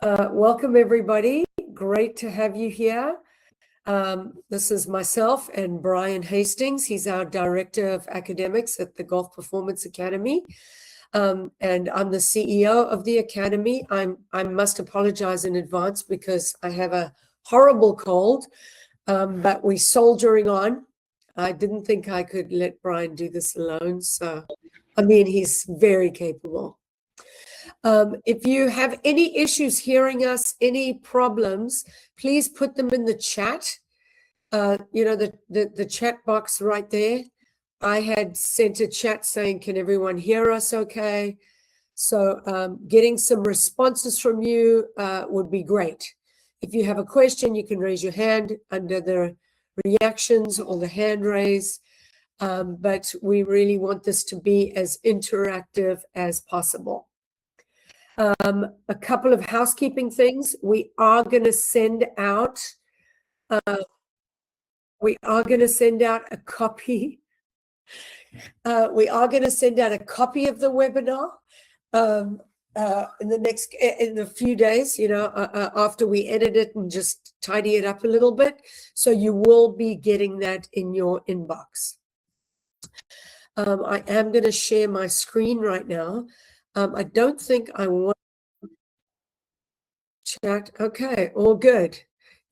Welcome, everybody. Great to have you here. This is myself and Brian Hastings. He's our Director of Academics at the Golf Performance Academy. And I'm the CEO of the Academy. I must apologize in advance because I have a horrible cold, but we're soldiering on. I didn't think I could let Brian do this alone. So, I mean, he's very capable. If you have any issues hearing us, any problems, please put them in the chat. The chat box right there. I had sent a chat saying, can everyone hear us okay? So getting some responses from you would be great. If you have a question, you can raise your hand under the reactions or the hand raise. But we really want this to be as interactive as possible. A couple of housekeeping things. We are going to send out a copy. We are going to send out a copy of the webinar in a few days, after we edit it and just tidy it up a little bit. So you will be getting that in your inbox. I am going to share my screen right now. I don't think I want chat. Okay, all good.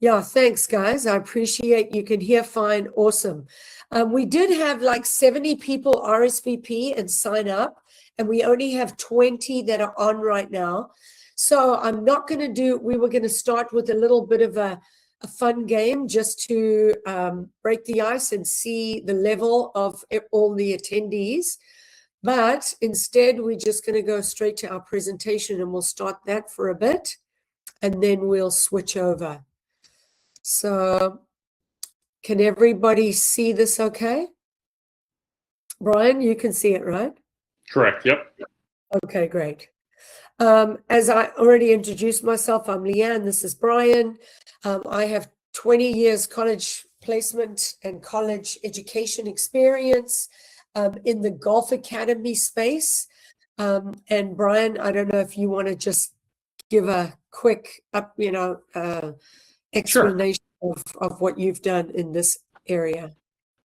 Yeah, thanks, guys. I appreciate you can hear fine. Awesome. We did have like 70 people RSVP and sign up, and we only have 20 that are on right now. So I'm not going to we were going to start with a little bit of a fun game just to break the ice and see the level of all the attendees. But instead, we're just going to go straight to our presentation, and we'll start that for a bit, and then we'll switch over. So can everybody see this okay? Brian, you can see it, right? Correct, yep. Okay, great. As I already introduced myself, I'm Leanne, this is Brian. I have 20 years college placement and college education experience in the golf academy space. And Brian, I don't know if you want to just give a quick explanation of what you've done in this area.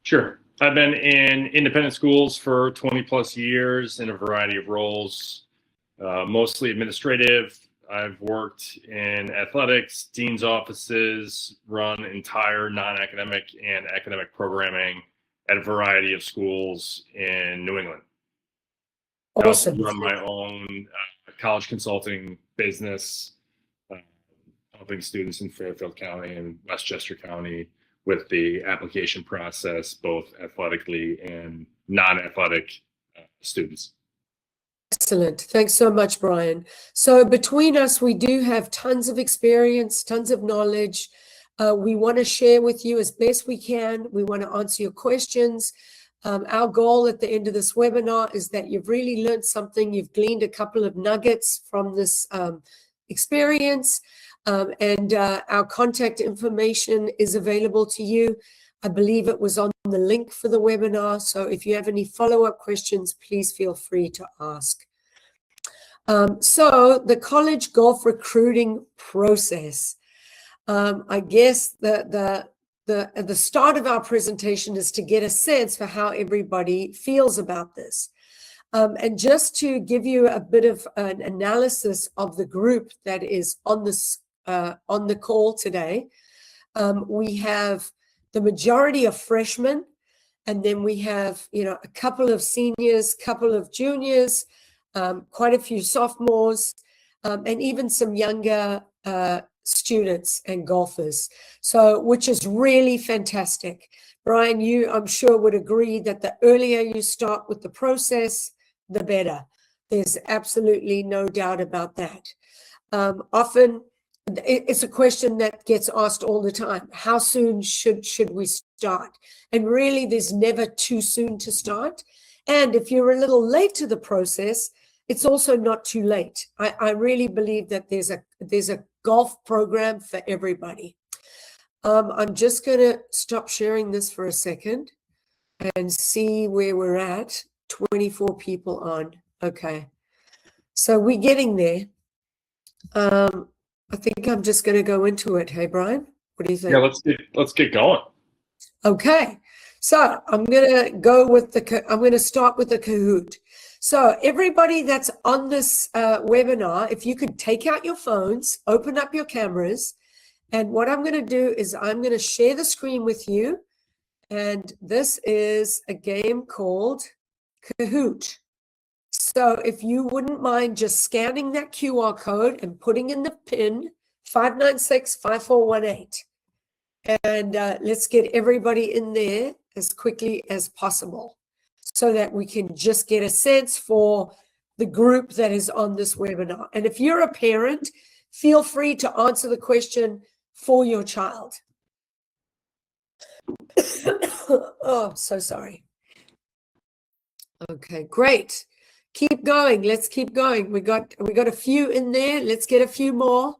Sure. I've been in independent schools for 20 plus years in a variety of roles, mostly administrative. I've worked in athletics, dean's offices, run entire non-academic and academic programming at a variety of schools in New England. Awesome. I also run my own college consulting business, helping students in Fairfield County and Westchester County with the application process, both athletically and non-athletic students. Excellent. Thanks so much, Brian. So between us, we do have tons of experience, tons of knowledge. We want to share with you as best we can. We want to answer your questions. Our goal at the end of this webinar is that you've really learned something. You've gleaned a couple of nuggets from this experience. And our contact information is available to you. I believe it was on the link for the webinar. So if you have any follow-up questions, please feel free to ask. So the college golf recruiting process. I guess at the start of our presentation is to get a sense for how everybody feels about this. And just to give you a bit of an analysis of the group that is on the call today, we have the majority of freshmen, and then we have a couple of seniors, couple of juniors, quite a few sophomores, and even some younger students and golfers. So, which is really fantastic. Brian, you I'm sure would agree that the earlier you start with the process, the better. There's absolutely no doubt about that. Often it's a question that gets asked all the time. How soon should we start? And really, there's never too soon to start. And if you're a little late to the process, it's also not too late. I really believe that there's a golf program for everybody. I'm just going to stop sharing this for a second and see where we're at. 24 people on. Okay. So we're getting there. I think I'm just going to go into it. Hey, Brian, what do you think? Yeah, let's get going. Okay, so I'm going to I'm going to start with the Kahoot. So everybody that's on this webinar, if you could take out your phones, open up your cameras, and what I'm going to do is I'm going to share the screen with you. And this is a game called Kahoot. So if you wouldn't mind just scanning that QR code and putting in the PIN 5965418. And let's get everybody in there as quickly as possible so that we can just get a sense for the group that is on this webinar. And if you're a parent, feel free to answer the question for your child. Oh, so sorry. Okay, great. Keep going. Let's keep going. We got a few in there. Let's get a few more.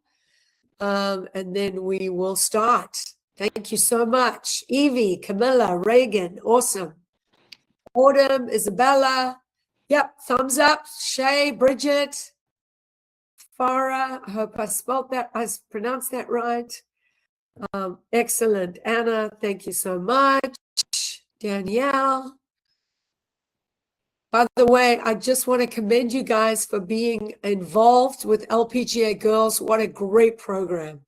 And then we will start. Thank you so much. Evie, Camilla, Reagan, awesome. Autumn, Isabella. Yep, thumbs up. Shay, Bridget, Farah. I hope I pronounced that right. Excellent. Anna, thank you so much. Danielle. By the way, I just want to commend you guys for being involved with LPGA Girls. What a great program.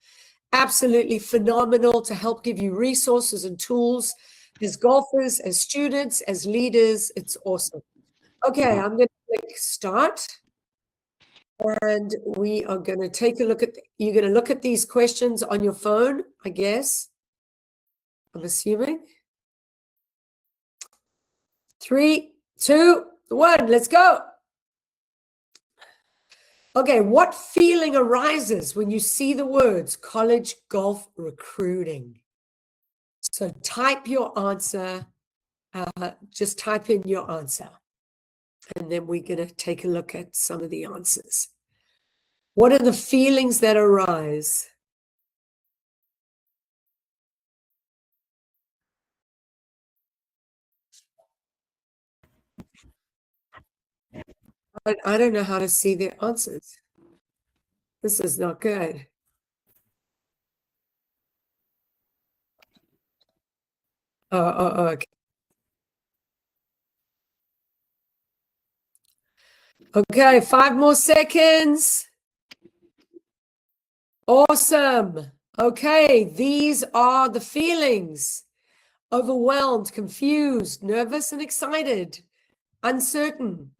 Absolutely phenomenal to help give you resources and tools as golfers, as students, as leaders. It's awesome. Okay, I'm going to click start. And we are going to take a look at, you're going to look at these questions on your phone, I guess. I'm assuming. 3, 2, 1, let's go. Okay, what feeling arises when you see the words college golf recruiting? So type your answer, just type in your answer. And then we're going to take a look at some of the answers. What are the feelings that arise? But I don't know how to see the answers. This is not good. Oh, okay. Okay, 5 more seconds. Awesome. Okay, these are the feelings. Overwhelmed, confused, nervous and excited, uncertain,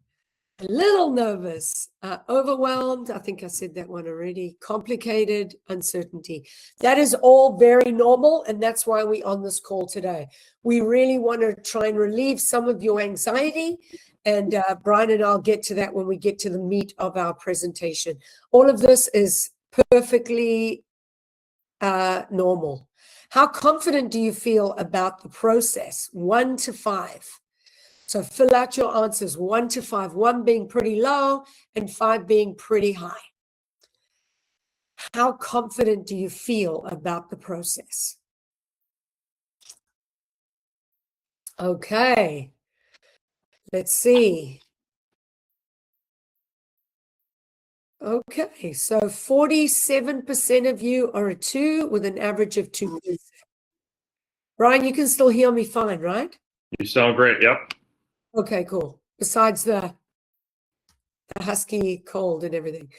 a little nervous, overwhelmed. I think I said that one already. Complicated, uncertainty. That is all very normal, and that's why we're on this call today. We really want to try and relieve some of your anxiety, and Brian and I'll get to that when we get to the meat of our presentation. All of this is perfectly normal. How confident do you feel about the process? 1 to 5. So fill out your answers, 1 to 5, 1 being pretty low and 5 being pretty high. How confident do you feel about the process? Okay, let's see. Okay, so 47% of you are a 2 with an average of 2. Brian, you can still hear me fine, right? You sound great. Yep. Okay, cool. Besides the husky cold and everything.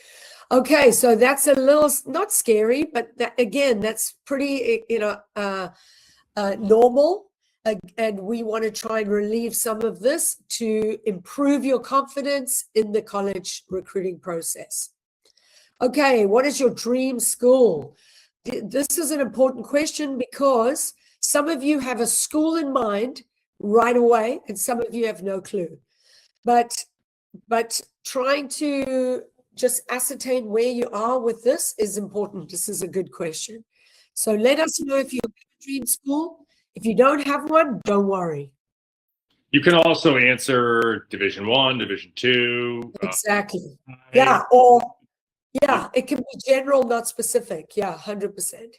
Okay, so that's a little not scary, but that, again, that's pretty, normal. And we want to try and relieve some of this to improve your confidence in the college recruiting process. Okay, what is your dream school? This is an important question because some of you have a school in mind right away, and some of you have no clue. But trying to just ascertain where you are with this is important. This is a good question. So let us know if you have a dream school. If you don't have one, don't worry. You can also answer Division 1, Division 2. Exactly. Yeah, or yeah, it can be general, not specific. Yeah, 100%.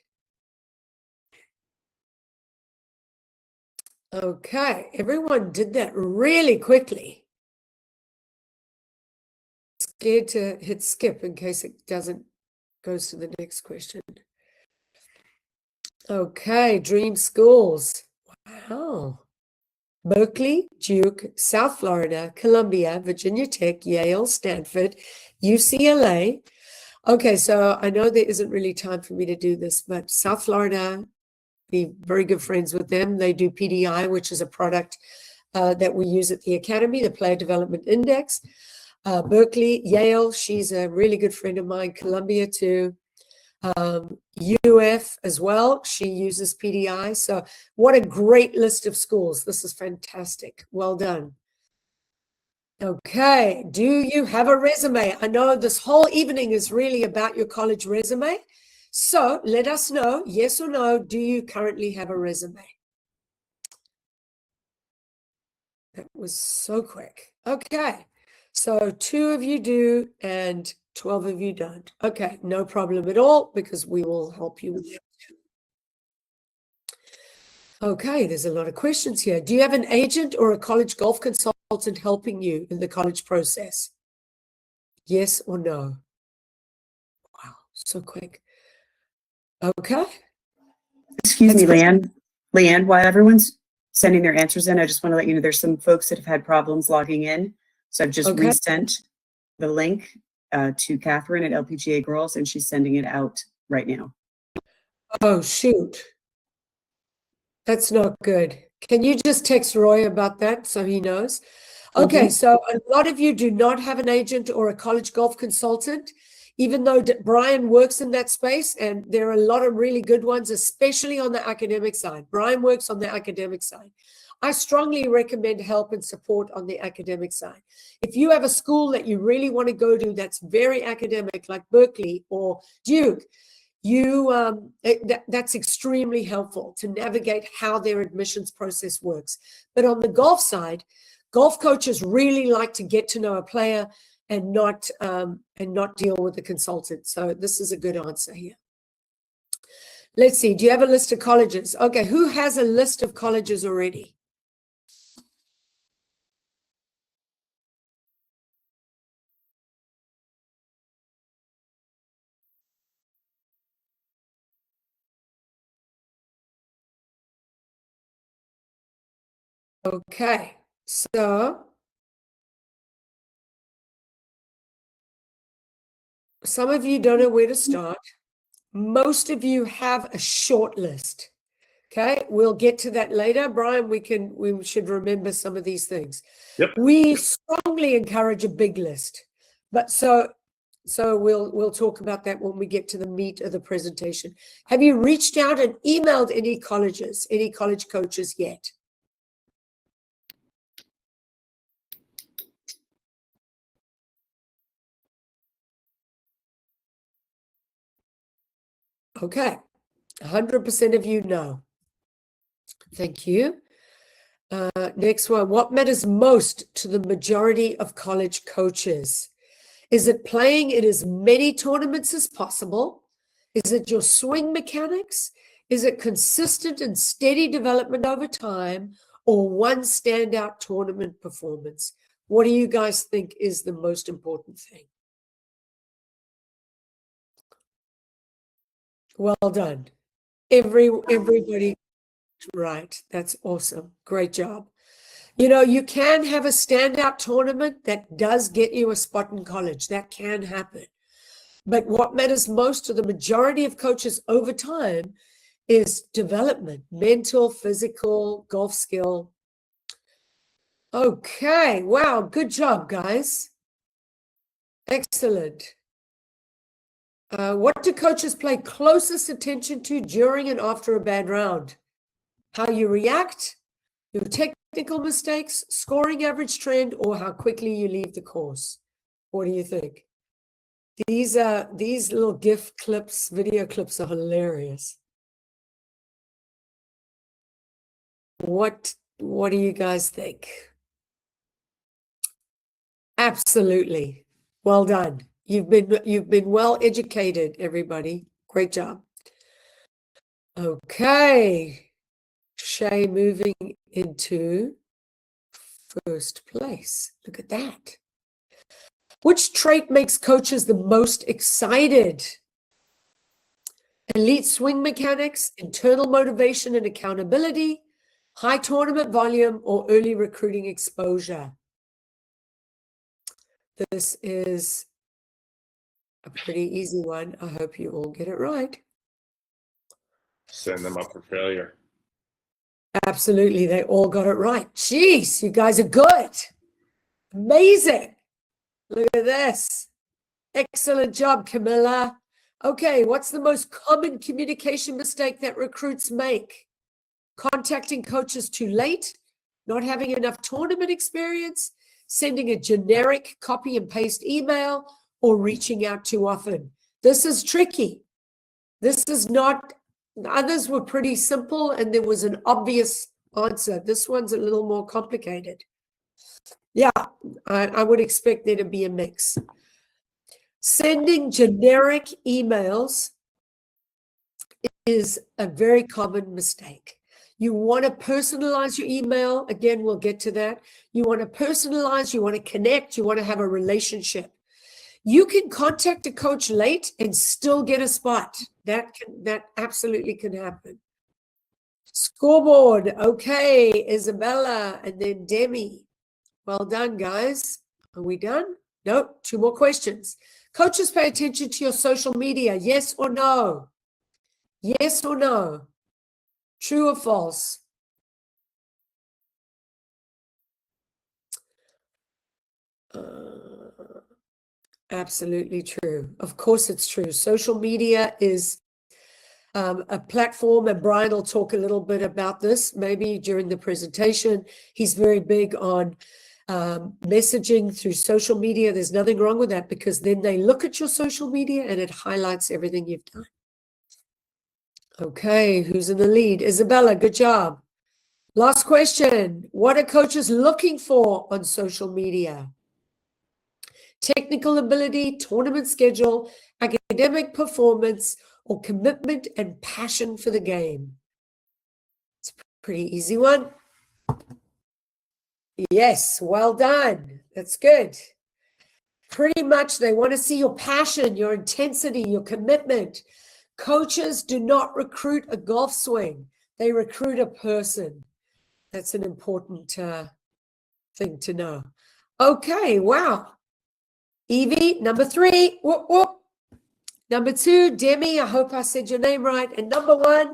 Okay, everyone did that really quickly. Scared to hit skip in case it doesn't goes to the next question. Okay, dream schools. Wow. Berkeley, Duke, South Florida, Columbia, Virginia Tech, Yale, Stanford, UCLA. Okay, so I know there isn't really time for me to do this, but South Florida, be very good friends with them. They do PDI, which is a product that we use at the Academy, the Player Development Index. Berkeley, Yale, she's a really good friend of mine. Columbia too. UF as well, she uses PDI. So what a great list of schools. This is fantastic. Well done. Okay, do you have a resume? I know this whole evening is really about your college resume. So let us know, yes or no, do you currently have a resume? That was so quick. Okay, so 2 of you do and 12 of you don't. Okay, no problem at all, because we will help you with that. Okay, there's a lot of questions here. Do you have an agent or a college golf consultant helping you in the college process? Yes or no? Wow, so quick. Okay. Excuse me, That's Leanne. Leanne, while everyone's sending their answers in, I just want to let you know there's some folks that have had problems logging in. So I've just Okay. resent the link to Catherine at LPGA Girls, and she's sending it out right now. Oh, shoot. That's not good. Can you just text Roy about that so he knows? Okay, so a lot of you do not have an agent or a college golf consultant, even though Brian works in that space, and there are a lot of really good ones, especially on the academic side. Brian works on the academic side. I strongly recommend help and support on the academic side. If you have a school that you really want to go to that's very academic, like Berkeley or Duke, that's extremely helpful to navigate how their admissions process works. But on the golf side, golf coaches really like to get to know a player and not deal with the consultant. So this is a good answer here. Let's see. Do you have a list of colleges? Okay, who has a list of colleges already? Okay, so some of you don't know where to start. Most of you have a short list. Okay, we'll get to that later. Brian, we should remember some of these things. Yep. We strongly encourage a big list, but so we'll talk about that when we get to the meat of the presentation. Have you reached out and emailed any colleges, any college coaches yet? Okay, 100% of you know. Thank you. Next one. What matters most to the majority of college coaches? Is it playing in as many tournaments as possible? Is it your swing mechanics? Is it consistent and steady development over time, or one standout tournament performance? What do you guys think is the most important thing? Well done. Everybody, right. That's awesome. Great job. You know, you can have a standout tournament that does get you a spot in college. That can happen. But what matters most to the majority of coaches over time is development, mental, physical, golf skill. Okay, wow, good job, guys. Excellent. What do coaches pay closest attention to during and after a bad round? How you react, your technical mistakes, scoring average trend, or how quickly you leave the course? What do you think? These little GIF clips, video clips are hilarious. What do you guys think? Absolutely. Well done. You've been well educated, everybody. Great job. Okay. Shay moving into first place. Look at that. Which trait makes coaches the most excited? elite swing mechanics, internal motivation and accountability, high tournament volume, or early recruiting exposure? This is a pretty easy one. I hope you all get it right. Send them up for failure. Absolutely. They all got it right. Jeez, you guys are good. Amazing. Look at this. Excellent job, Camilla. Okay, what's the most common communication mistake that recruits make? Contacting coaches too late, not having enough tournament experience, sending a generic copy and paste email, or reaching out too often. This is tricky. This is not, others were pretty simple and there was an obvious answer. This one's a little more complicated. Yeah, I would expect there to be a mix. Sending generic emails is a very common mistake. You want to personalize your email. Again, we'll get to that. You want to personalize, you want to connect, you want to have a relationship. You can contact a coach late and still get a spot. That absolutely can happen. Scoreboard. Okay, Isabella and then Demi. Well done, guys. Are we done? Nope. 2 more questions. Coaches pay attention to your social media. Yes or no? Yes or no? True or false? Absolutely true. Of course it's true. Social media is a platform, and Brian will talk a little bit about this maybe during the presentation. He's very big on messaging through social media. There's nothing wrong with that, because then they look at your social media and it highlights everything you've done. Okay, who's in the lead? Isabella, good job. Last question. What are coaches looking for on social media? Technical ability, tournament schedule, academic performance, or commitment and passion for the game? It's a pretty easy one. Yes, well done. That's good. Pretty much they want to see your passion, your intensity, your commitment. Coaches do not recruit a golf swing. They recruit a person. That's an important thing to know. Okay, wow. Evie, number 3. Whoop, whoop. Number 2, Demi, I hope I said your name right. And number 1, I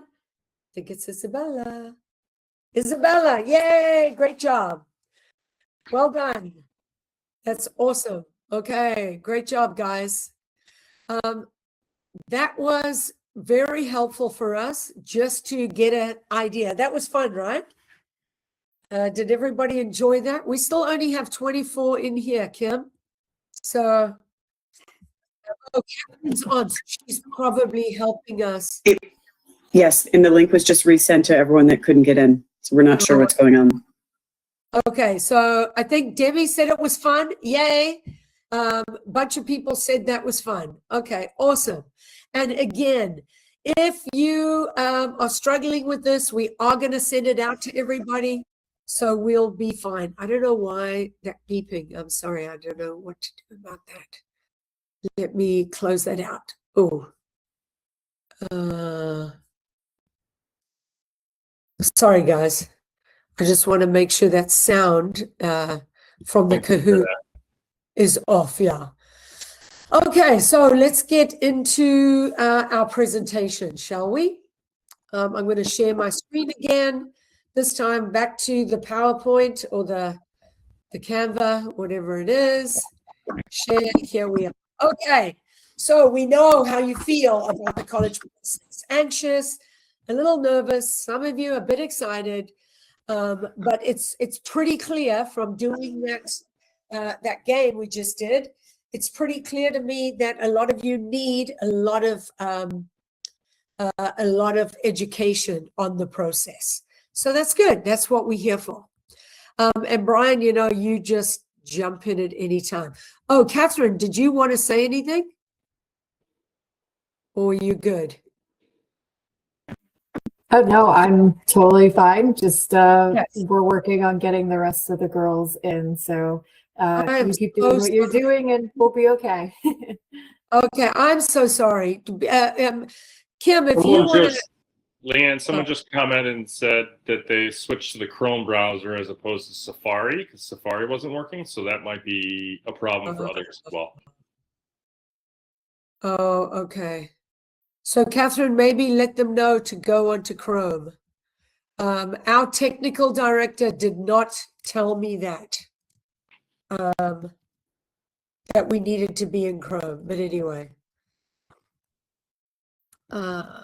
think it's Isabella. Isabella, yay, great job. Well done. That's awesome. Okay, great job, guys. That was very helpful for us just to get an idea. That was fun, right? Did everybody enjoy that? We still only have 24 in here, Kim. So, oh, Catherine's on. She's probably helping us. Yes, and the link was just resent to everyone that couldn't get in. So we're not sure what's going on. Okay, so I think Debbie said it was fun. Yay. Bunch of people said that was fun. Okay, awesome. And again, if you are struggling with this, we are going to send it out to everybody. So we'll be fine. I don't know why that beeping. I'm sorry. I don't know what to do about that. Let me close that out. Oh. Sorry, guys. I just want to make sure that sound from the Kahoot is off. Yeah. Okay, so let's get into our presentation, shall we? I'm going to share my screen again. This time back to the PowerPoint or the Canva, whatever it is. Share, here we are. Okay, so we know how you feel about the college process. Anxious, a little nervous, some of you a bit excited, but it's pretty clear from doing that game we just did. It's pretty clear to me that a lot of you need a lot of education on the process. So that's good. That's what we're here for. And Brian, you know, you just jump in at any time. Oh, Catherine, did you want to say anything? Or are you good? Oh, no, I'm totally fine. Just Yes. we're working on getting the rest of the girls in. So I'm you keep doing so what you're doing and we'll be okay. Okay, I'm so sorry. Kim, if you Someone want to, just, Leanne, someone Oh. just commented and said that they switched to the Chrome browser as opposed to Safari because Safari wasn't working. So that might be a problem for others as well. oh, okay. So Catherine, maybe let them know to go onto Chrome. Our technical director did not tell me that we needed to be in Chrome. But anyway, okay,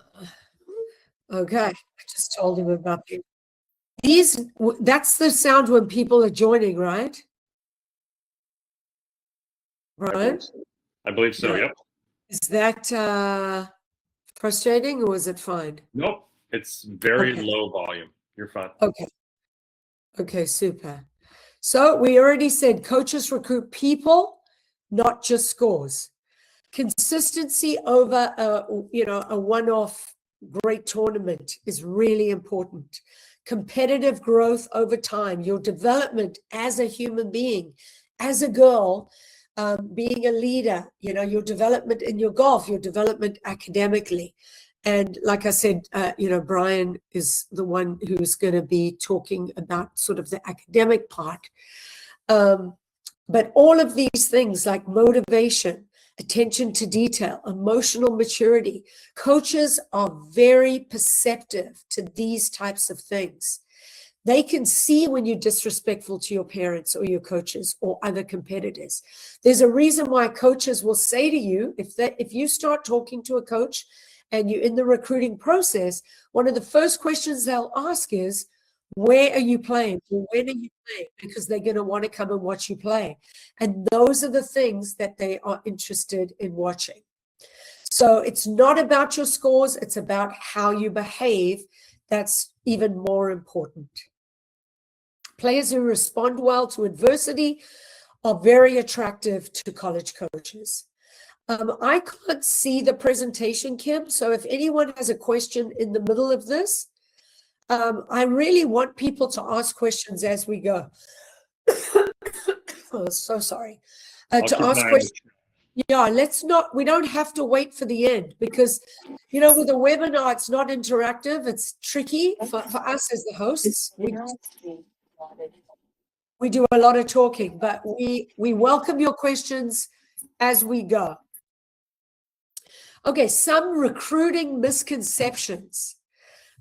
I just told him about these. That's the sound when people are joining, right? Right? I believe so. Yeah. Yep. Is that frustrating or is it fine? Nope. It's very Okay. low volume. You're fine. Okay. Okay, super. So we already said coaches recruit people, not just scores. Consistency over a one-off great tournament is really important. Competitive growth over time, your development as a human being, as a girl, being a leader, your development in your golf, your development academically. And like I said, Brian is the one who's going to be talking about sort of the academic part. But all of these things like motivation, attention to detail, emotional maturity, coaches are very perceptive to these types of things. They can see when you're disrespectful to your parents or your coaches or other competitors. There's a reason why coaches will say to you, if you start talking to a coach and you're in the recruiting process, one of the first questions they'll ask is, where are you playing? Or when are you playing? Because they're going to want to come and watch you play. And those are the things that they are interested in watching. So it's not about your scores. It's about how you behave. That's even more important. Players who respond well to adversity are very attractive to college coaches. I can't see the presentation, Kim. So if anyone has a question in the middle of this, I really want people to ask questions as we go. Oh, so sorry. To ask questions. Yeah, we don't have to wait for the end because, with a webinar, it's not interactive. It's tricky for us as the hosts. We do a lot of talking, but we welcome your questions as we go. Okay, some recruiting misconceptions.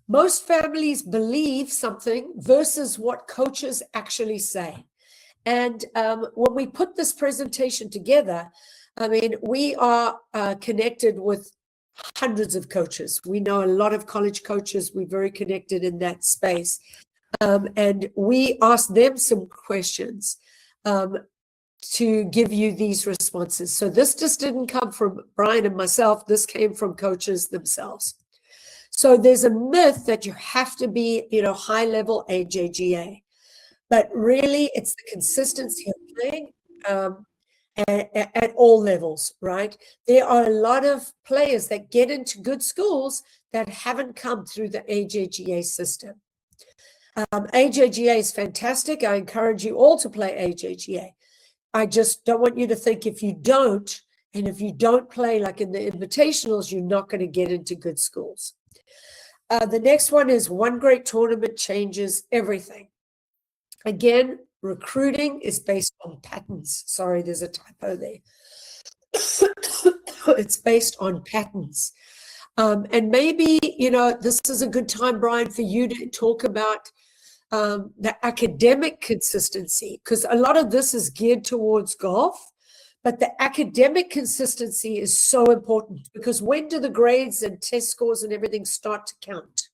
Most families believe something versus what coaches actually say. And when we put this presentation together, I mean, we are connected with hundreds of coaches. We know a lot of college coaches. We're very connected in that space. And we asked them some questions to give you these responses. So this just didn't come from Brian and myself. This came from coaches themselves. So there's a myth that you have to be, high level AJGA, but really it's the consistency of playing at all levels, right? There are a lot of players that get into good schools that haven't come through the AJGA system. AJGA is fantastic. I encourage you all to play AJGA. I just don't want you to think if you don't, and if you don't play like in the invitationals, you're not going to get into good schools. The next one is one great tournament changes everything. Again, recruiting is based on patterns. Sorry, there's a typo there. It's based on patterns. And maybe, this is a good time, Brian, for you to talk about the academic consistency, because a lot of this is geared towards golf. But the academic consistency is so important because when do the grades and test scores and everything start to count?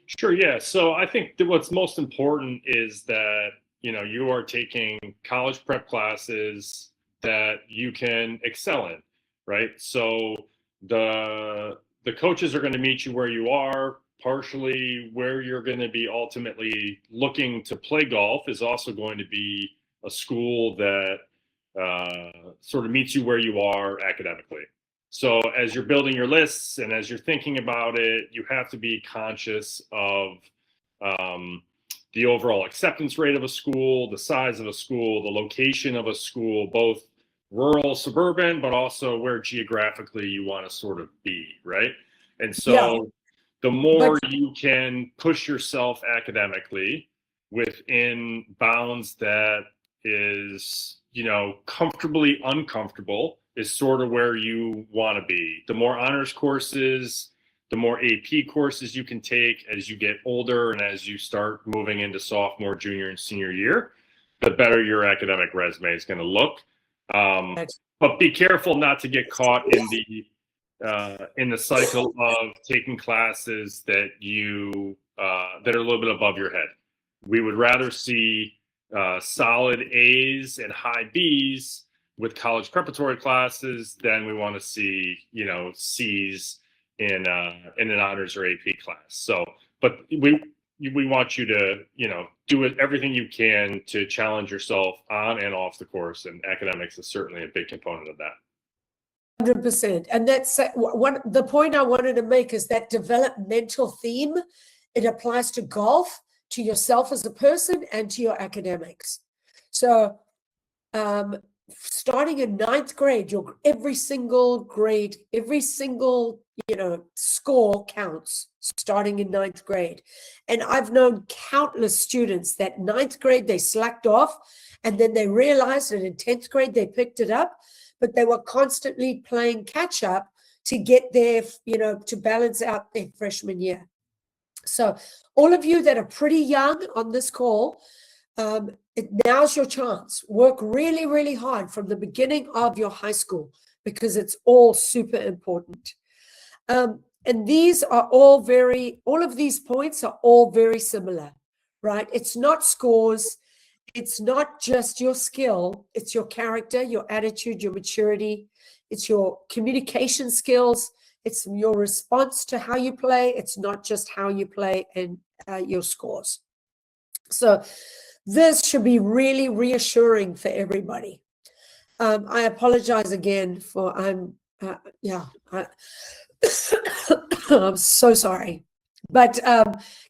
Sure, yeah. So I think that what's most important is that, you are taking college prep classes that you can excel in, right? So the coaches are going to meet you where you are. Partially where you're going to be ultimately looking to play golf is also going to be a school that sort of meets you where you are academically. So as you're building your lists and as you're thinking about it, you have to be conscious of the overall acceptance rate of a school, the size of a school, the location of a school, both rural, suburban, but also where geographically you want to sort of be, right? And so Yeah. the more But you can push yourself academically within bounds that is, comfortably uncomfortable is sort of where you want to be. The more honors courses, the more AP courses you can take as you get older and as you start moving into sophomore, junior, and senior year, the better your academic resume is going to look. But be careful not to get caught in the cycle of taking classes that that are a little bit above your head. We would rather see solid A's and high B's with college preparatory classes than we want to see, C's in an honors or AP class. So, but we want you to, do everything you can to challenge yourself on and off the course, and academics is certainly a big component of that. 100%. And that's the point I wanted to make is that developmental theme. It applies to golf, to yourself as a person, and to your academics. So starting in 9th grade, every single score counts starting in 9th grade. And I've known countless students that 9th grade they slacked off, and then they realized that in 10th grade they picked it up, but they were constantly playing catch up to get their, to balance out their freshman year. So all of you that are pretty young on this call, now's your chance. Work really, really hard from the beginning of your high school, because it's all super important. And these are all of these points are all very similar, right? It's not scores. It's not just your skill. It's your character, your attitude, your maturity. It's your communication skills. It's your response to how you play. It's not just how you play and your scores. So this should be really reassuring for everybody. I apologize again for I'm so sorry. But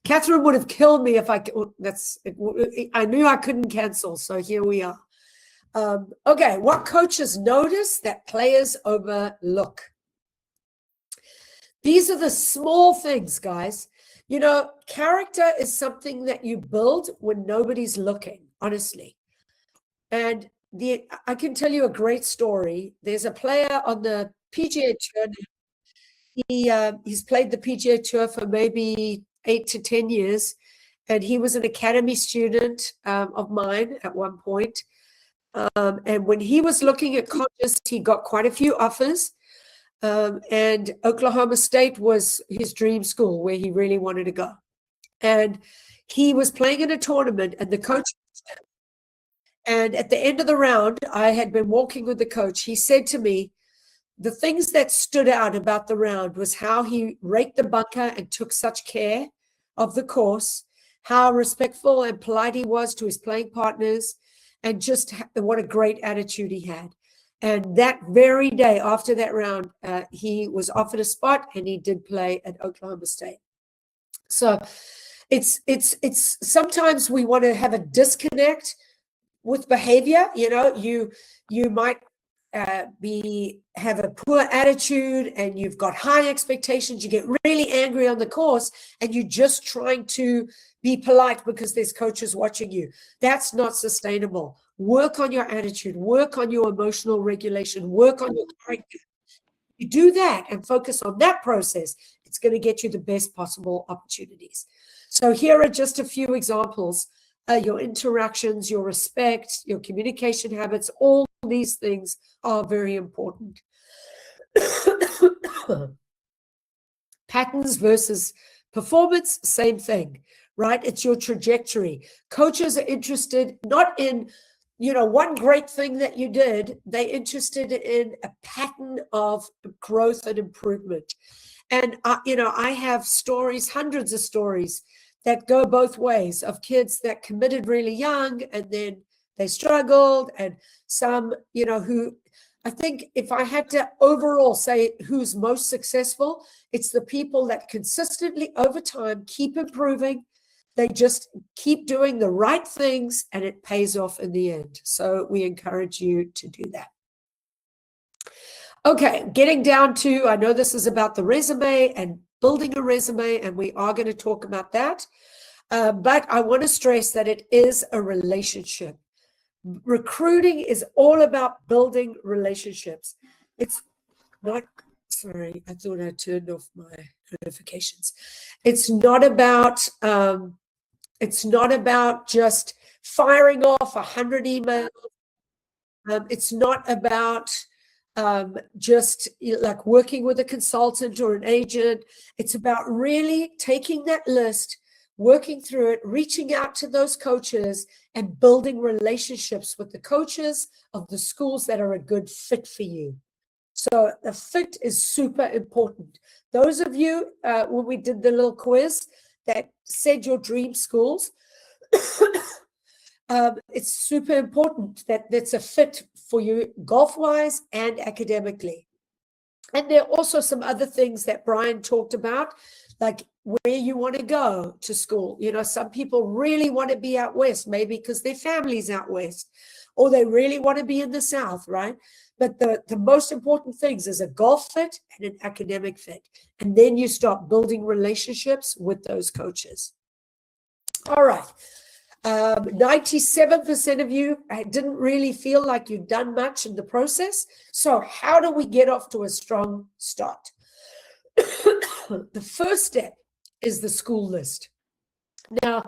Catherine would have killed me if I knew I couldn't cancel. So here we are. Okay, what coaches notice that players overlook? These are the small things, guys. Character is something that you build when nobody's looking, honestly. And I can tell you a great story. There's a player on the PGA Tour. He's played the PGA Tour for maybe 8 to 10 years, and he was an academy student of mine at one point. And when he was looking at colleges, he got quite a few offers. And Oklahoma State was his dream school where he really wanted to go. And he was playing in a tournament, and the coach, and at the end of the round, I had been walking with the coach. He said to me, the things that stood out about the round was how he raked the bunker and took such care of the course, how respectful and polite he was to his playing partners, and just what a great attitude he had. And that very day after that round, he was offered a spot, and he did play at Oklahoma State. So it's sometimes we want to have a disconnect with behavior. You might have a poor attitude, and you've got high expectations. You get really angry on the course, and you're just trying to be polite because there's coaches watching you. That's not sustainable. Work on your attitude, work on your emotional regulation, work on your character. You do that and focus on that process, it's going to get you the best possible opportunities. So here are just a few examples. Your interactions, your respect, your communication habits, all these things are very important. Patterns versus performance, same thing, right? It's your trajectory. Coaches are interested not in, one great thing that you did. They're interested in a pattern of growth and improvement. And, I have stories, hundreds of stories that go both ways, of kids that committed really young and then they struggled, and some, who, I think if I had to overall say who's most successful, it's the people that consistently over time keep improving. They just keep doing the right things, and it pays off in the end. So we encourage you to do that. Okay, getting down to, I know this is about the resume and building a resume, and we are going to talk about that. But I want to stress that it is a relationship. Recruiting is all about building relationships. It's not, sorry, I thought I turned off my notifications. It's not about just firing off 100 emails. It's not about just like working with a consultant or an agent. It's about really taking that list, working through it, reaching out to those coaches and building relationships with the coaches of the schools that are a good fit for you. So the fit is super important. Those of you, when we did the little quiz that said your dream schools, it's super important that that's a fit for you golf-wise and academically. And there are also some other things that Brian talked about, like where you want to go to school. You know, some people really want to be out west, maybe because their family's out west, or they really want to be in the south, right? But the most important things is a golf fit and an academic fit. And then you start building relationships with those coaches. All right. 97% of you didn't really feel like you'd done much in the process. So how do we get off to a strong start? The first step is the school list. Now,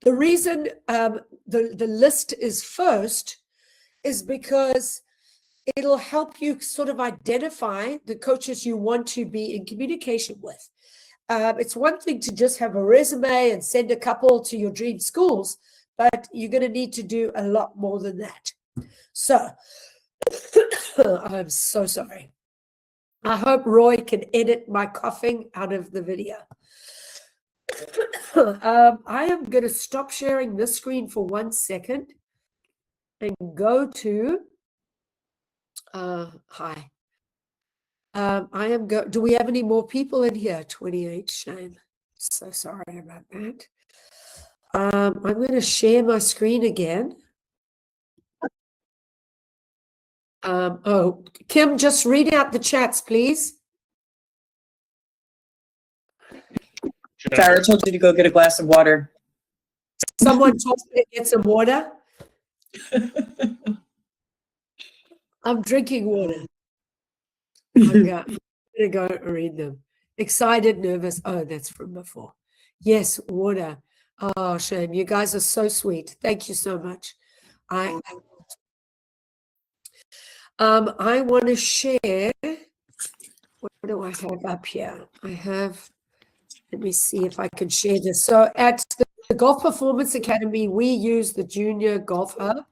the reason the list is first is because it'll help you sort of identify the coaches you want to be in communication with. It's one thing to just have a resume and send a couple to your dream schools, but you're going to need to do a lot more than that. So, I'm so sorry. I hope Roy can edit my coughing out of the video. I am going to stop sharing this screen for 1 second and go to, hi. Do we have any more people in here? 28, shame. So sorry about that. I'm going to share my screen again. Oh, Kim, just read out the chats, please. Sarah told you to go get a glass of water. Someone told me to get some water. I'm drinking water. I'm going to go read them. Excited, nervous. Oh, that's from before. Yes, water. Oh, shame. You guys are so sweet. Thank you so much. I want to share. What do I have up here? I have, let me see if I can share this. So at the Golf Performance Academy, we use the Junior Golf Hub.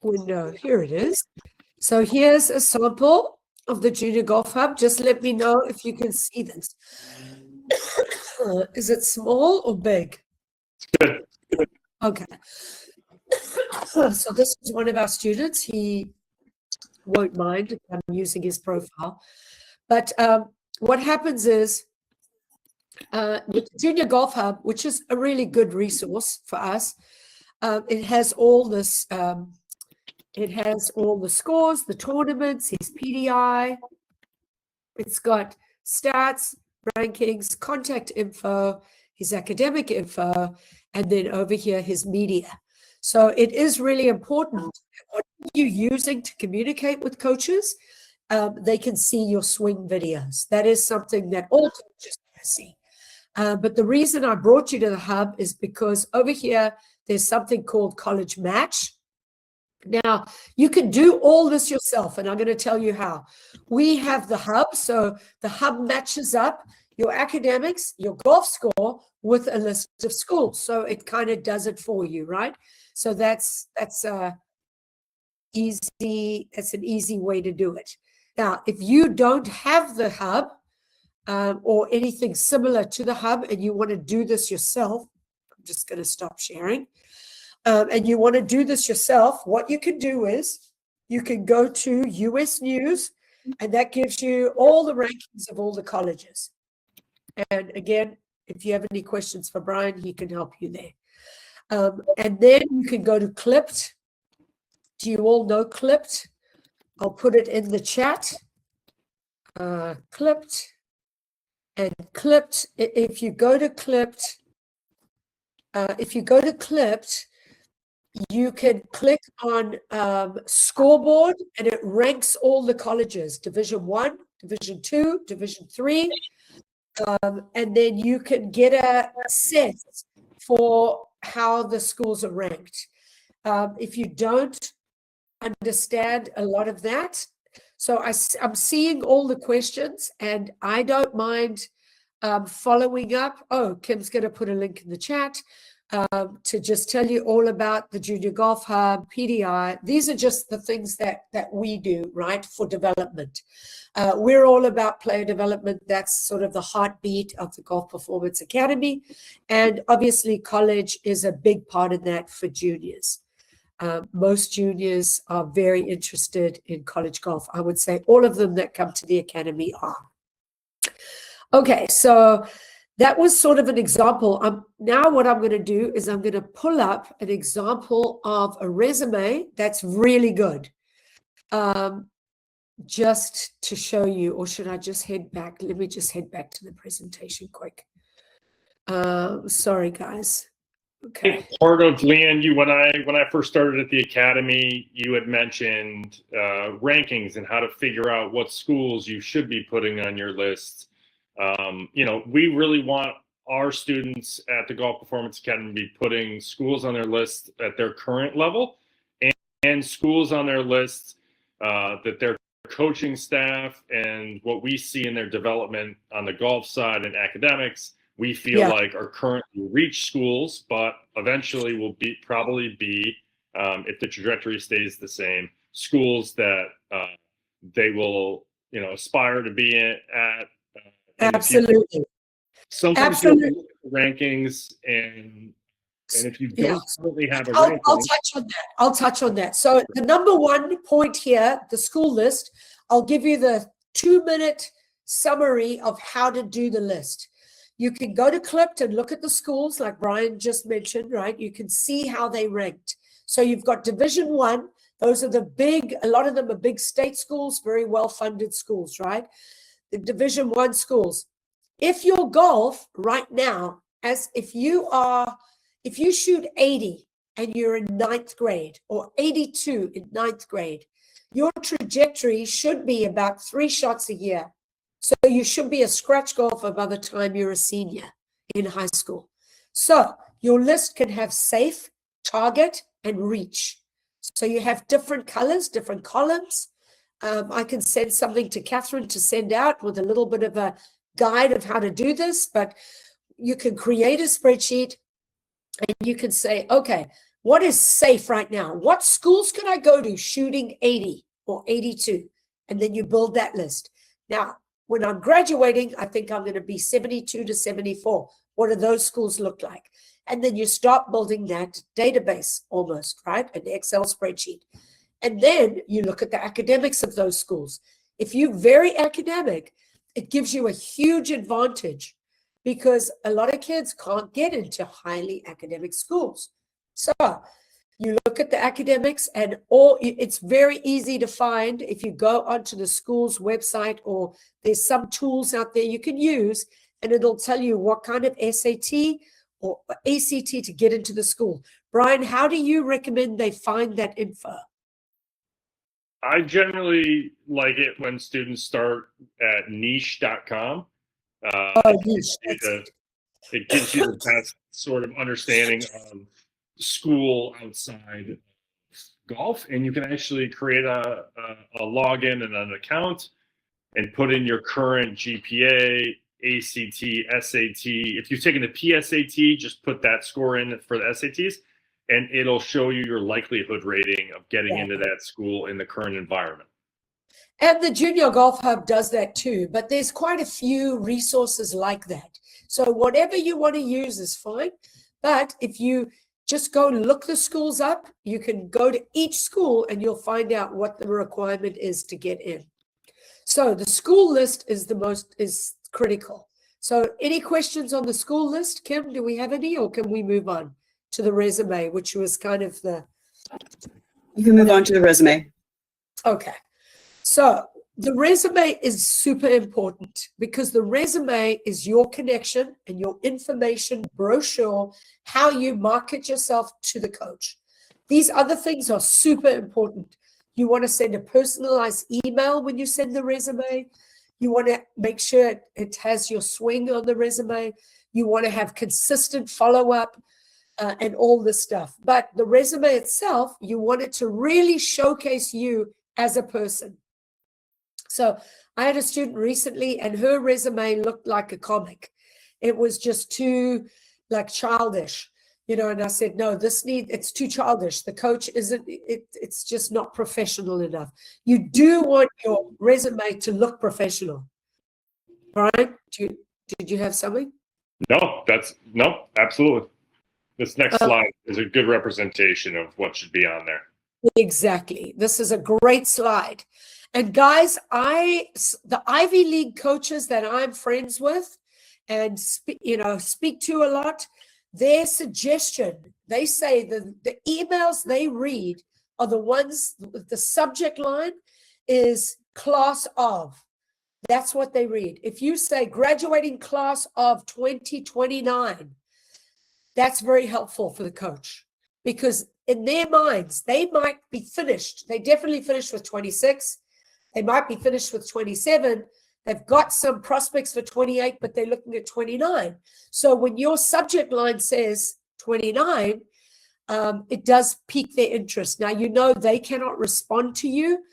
Window, here it is. So here's a sample of the Junior Golf Hub. Just let me know if you can see this. Is it small or big? Good. Okay. So this is one of our students. He won't mind if I'm using his profile. But what happens is with the Junior Golf Hub, which is a really good resource for us, it has all this, it has all the scores, the tournaments, his PDI. It's got stats, rankings, contact info, his academic info, and then over here, his media. So it is really important. What are you using to communicate with coaches? They can see your swing videos. That is something that all coaches can see. But the reason I brought you to the hub is because over here, there's something called College Match. Now, you can do all this yourself, and I'm going to tell you how. We have the hub, so the hub matches up your academics, your golf score with a list of schools. So it kind of does it for you, right? So that's easy. That's an easy way to do it. Now, if you don't have the hub or anything similar to the hub, and you want to do this yourself, I'm just going to stop sharing. And you want to do this yourself, what you can do is you can go to US News, and that gives you all the rankings of all the colleges. And again, if you have any questions for Brian, he can help you there. And then you can go to Clipped, Do you all know Clipped? I'll put it in the chat. Clipped. And Clipped, if you go to Clipped, you can click on scoreboard, and it ranks all the colleges, Division 1, Division 2, Division 3. And then you can get a sense for how the schools are ranked. If you don't understand a lot of that, so I'm seeing all the questions, and I don't mind following up. Oh, Kim's going to put a link in the chat to just tell you all about the Junior Golf Hub, PDI. These are just the things that we do, right, for development. We're all about player development. That's sort of the heartbeat of the Golf Performance Academy. And obviously, college is a big part of that for juniors. Most juniors are very interested in college golf. I would say all of them that come to the academy are. Okay, so that was sort of an example. Now what I'm going to do is I'm going to pull up an example of a resume that's really good. Just to show you, or should I just head back? Let me just head back to the presentation quick. Sorry, guys. Okay. Part of Leanne, when I first started at the academy, you had mentioned rankings and how to figure out what schools you should be putting on your list. We really want our students at the Golf Performance Academy to be putting schools on their list at their current level, and schools on their list that their coaching staff and what we see in their development on the golf side and academics, we feel like are currently reach schools, but eventually will probably be, if the trajectory stays the same, schools that they will, aspire to be at. Absolutely. Sometimes Absolutely. you look at the rankings, and if you don't really have a ranking, I'll touch on that. So the number one point here, the school list, I'll give you the 2-minute summary of how to do the list. You can go to Clipped and look at the schools like Brian just mentioned, right? You can see how they ranked. So you've got Division 1. Those are a lot of them are big state schools, very well-funded schools, right? The Division 1 schools. If your golf right now, if you shoot 80 and you're in 9th grade, or 82 in 9th grade, your trajectory should be about 3 shots a year. So you should be a scratch golfer by the time you're a senior in high school. So your list can have safe, target, and reach. So you have different colors, different columns. I can send something to Catherine to send out with a little bit of a guide of how to do this, but you can create a spreadsheet and you can say, okay, what is safe right now? What schools can I go to shooting 80 or 82? And then you build that list. Now, when I'm graduating, I think I'm going to be 72 to 74. What do those schools look like? And then you start building that database almost, right? An Excel spreadsheet. And then you look at the academics of those schools. If you're very academic, it gives you a huge advantage because a lot of kids can't get into highly academic schools. So you look at the academics, and it's very easy to find if you go onto the school's website, or there's some tools out there you can use, and it'll tell you what kind of SAT or ACT to get into the school. Brian, how do you recommend they find that info? I generally like it when students start at niche.com. Niche. It gives you the best sort of understanding of school outside golf, and you can actually create a login and an account and put in your current GPA, ACT, SAT. If you've taken the PSAT, just put that score in for the SATs, and it'll show you your likelihood rating of getting into that school in the current environment. And the Junior Golf Hub does that too, but there's quite a few resources like that. So whatever you want to use is fine. But if you just go look the schools up, you can go to each school and you'll find out what the requirement is to get in. So the school list is critical. So any questions on the school list? Kim, do we have any, or can we move on to the resume, which was kind of the You can move on to the resume. Okay. So the resume is super important because the resume is your connection and your information brochure, how you market yourself to the coach. These other things are super important. You want to send a personalized email when you send the resume. You want to make sure it has your swing on the resume. You want to have consistent follow-up and all this stuff. But the resume itself, you want it to really showcase you as a person. So I had a student recently and her resume looked like a comic. It was just too like childish, you know, and I said, no, it's too childish. The coach it's just not professional enough. You do want your resume to look professional. Brian, did you have something? No, absolutely. This next slide is a good representation of what should be on there. Exactly. This is a great slide. And guys, the Ivy League coaches that I'm friends with and speak to a lot, their suggestion, they say the emails they read are the ones, the subject line is class of. That's what they read. If you say graduating class of 2029, that's very helpful for the coach because in their minds, they might be finished. They definitely finished with 26. They might be finished with 27. They've got some prospects for 28, but they're looking at 29. So when your subject line says 29, it does pique their interest. Now, they cannot respond to you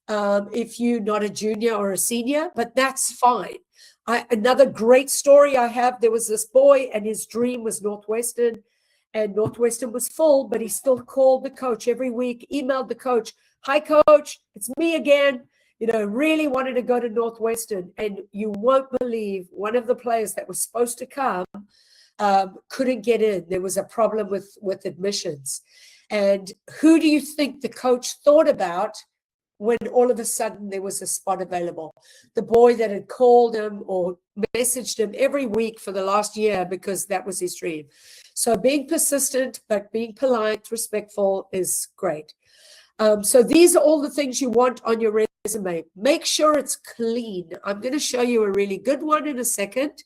if you're not a junior or a senior, but that's fine. Another great story I have, there was this boy and his dream was Northwestern, and Northwestern was full, but he still called the coach every week, emailed the coach, hi coach, it's me again, really wanted to go to Northwestern. And you won't believe one of the players that was supposed to come couldn't get in. There was a problem with admissions. And who do you think the coach thought about when all of a sudden there was a spot available? The boy that had called him or messaged him every week for the last year because that was his dream. So being persistent, but being polite, respectful is great. So these are all the things you want on your resume. Make sure it's clean. I'm going to show you a really good one in a second.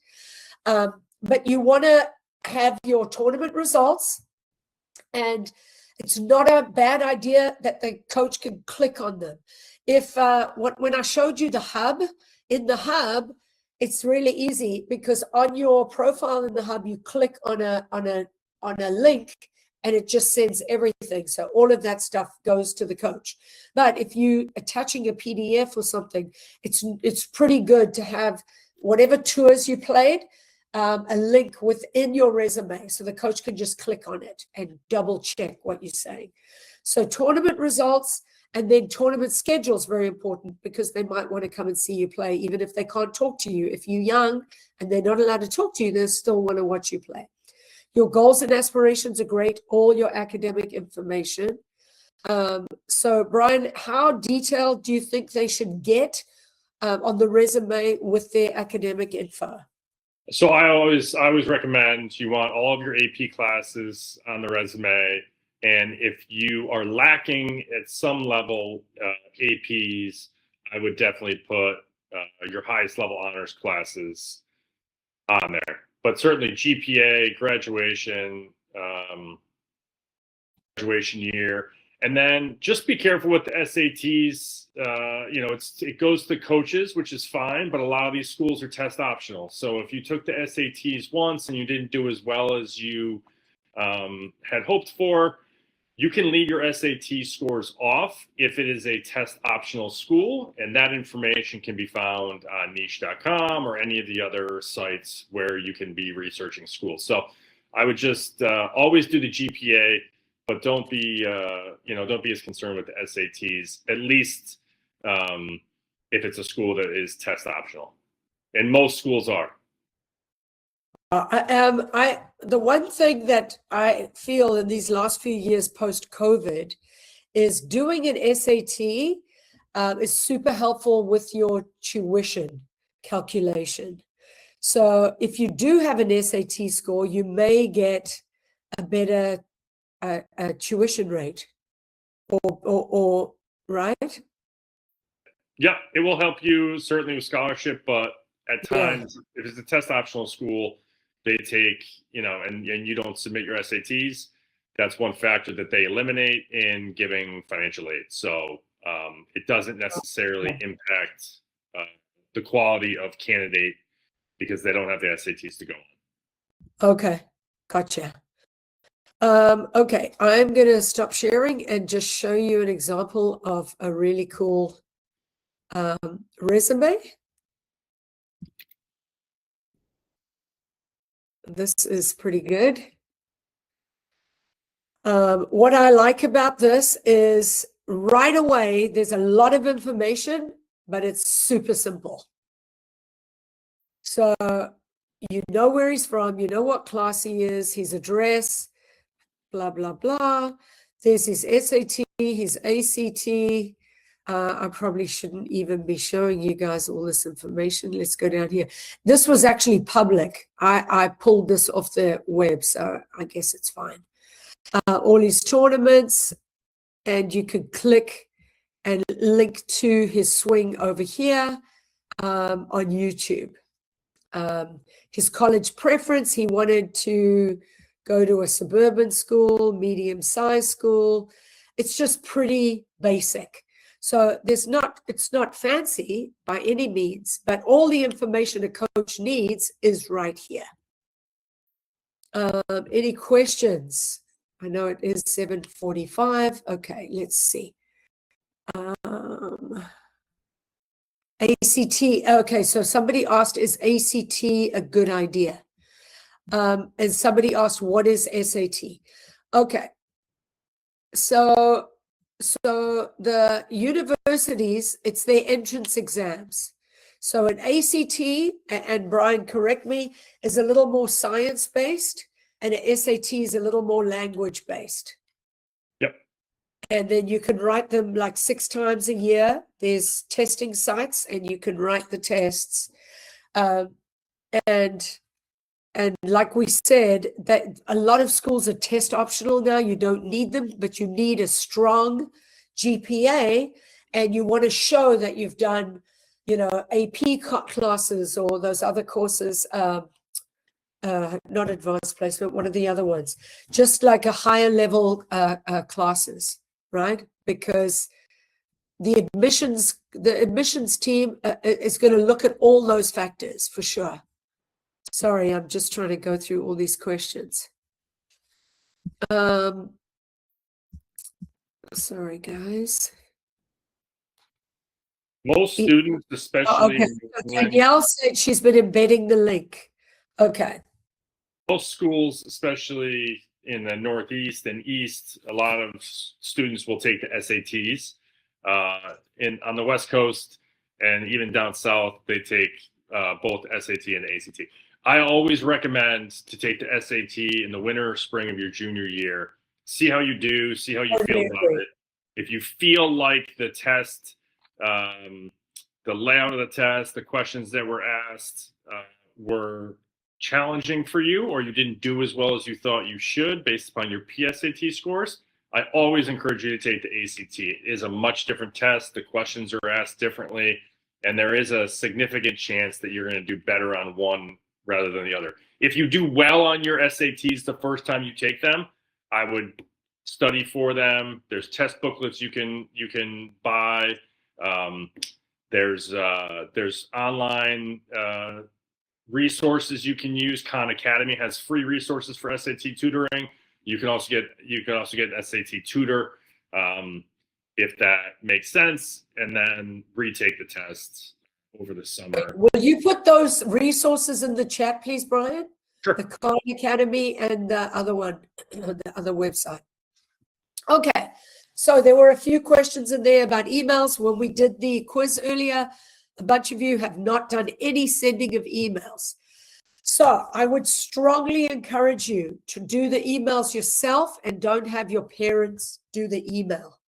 But you want to have your tournament results, and it's not a bad idea that the coach can click on them. When I showed you the hub, in the hub, it's really easy because on your profile in the hub, you click on a link and it just sends everything. So all of that stuff goes to the coach. But if you attaching a PDF or something, it's pretty good to have whatever tours you played, a link within your resume so the coach can just click on it and double check what you're saying. So tournament results and then tournament schedule is very important because they might want to come and see you play, even if they can't talk to you. If you're young and they're not allowed to talk to you, they still want to watch you play. Your goals and aspirations are great, all your academic information. So Brian, how detailed do you think they should get on the resume with their academic info? So I always recommend you want all of your AP classes on the resume. And if you are lacking at some level APs, I would definitely put your highest level honors classes on there. But certainly GPA, graduation year, and then just be careful with the SATs. It goes to coaches, which is fine, but a lot of these schools are test optional. So if you took the SATs once and you didn't do as well as you had hoped for, you can leave your SAT scores off if it is a test optional school, and that information can be found on niche.com or any of the other sites where you can be researching schools. So I would just always do the GPA, but don't be as concerned with the SATs, at least if it's a school that is test optional. And most schools are. The one thing that I feel in these last few years post-COVID is doing an SAT is super helpful with your tuition calculation. So if you do have an SAT score, you may get a better tuition rate or right? Yeah, it will help you certainly with scholarship, but at Yeah. times, if it's a test optional school, they take, and you don't submit your SATs. That's one factor that they eliminate in giving financial aid. So it doesn't necessarily impact the quality of candidate because they don't have the SATs to go on. Okay, gotcha. Okay, I'm going to stop sharing and just show you an example of a really cool resume. This is pretty good. What I like about this is right away, there's a lot of information, but it's super simple. So you know where he's from, you know what class he is, his address, blah, blah, blah. There's his SAT, his ACT. I probably shouldn't even be showing you guys all this information. Let's go down here. This was actually public. I pulled this off the web, so I guess it's fine. All his tournaments, and you could click and link to his swing over here on YouTube. His college preference, he wanted to go to a suburban school, medium-sized school. It's just pretty basic. So it's not fancy by any means, but all the information a coach needs is right here. Any questions? I know it is 7:45. Okay, let's see. ACT. Okay, so somebody asked, is ACT a good idea? And somebody asked, what is SAT? Okay, so the universities, it's their entrance exams. So an ACT, and Brian, correct me, is a little more science-based, and an SAT is a little more language-based. Yep. And then you can write them like 6 times a year. There's testing sites, and you can write the tests. And like we said, that a lot of schools are test optional now. You don't need them, but you need a strong GPA, and you want to show that you've done, AP classes or those other courses. Not advanced placement, one of the other ones, just like a higher level classes, right? Because the admissions team is going to look at all those factors for sure. Sorry, I'm just trying to go through all these questions. Sorry, guys. Most students, especially okay. Danielle said she's been embedding the link. Okay. Most schools, especially in the Northeast and East, a lot of students will take the SATs. On the West Coast and even down South, they take both SAT and ACT. I always recommend to take the SAT in the winter or spring of your junior year. See how you do, see how you feel about it. If you feel like the test, the layout of the test, the questions that were asked were challenging for you, or you didn't do as well as you thought you should based upon your PSAT scores, I always encourage you to take the ACT. It is a much different test. The questions are asked differently, and there is a significant chance that you're going to do better on one rather than the other. If you do well on your SATs the first time you take them, I would study for them. There's test booklets you can buy. There's online resources you can use. Khan Academy has free resources for SAT tutoring. You can also get an SAT tutor if that makes sense, and then retake the tests over the summer. Will you put those resources in the chat, please, Brian? Sure. The Khan Academy and the other one, the other website. Okay, so there were a few questions in there about emails. When we did the quiz earlier, a bunch of you have not done any sending of emails. So I would strongly encourage you to do the emails yourself and don't have your parents do the email.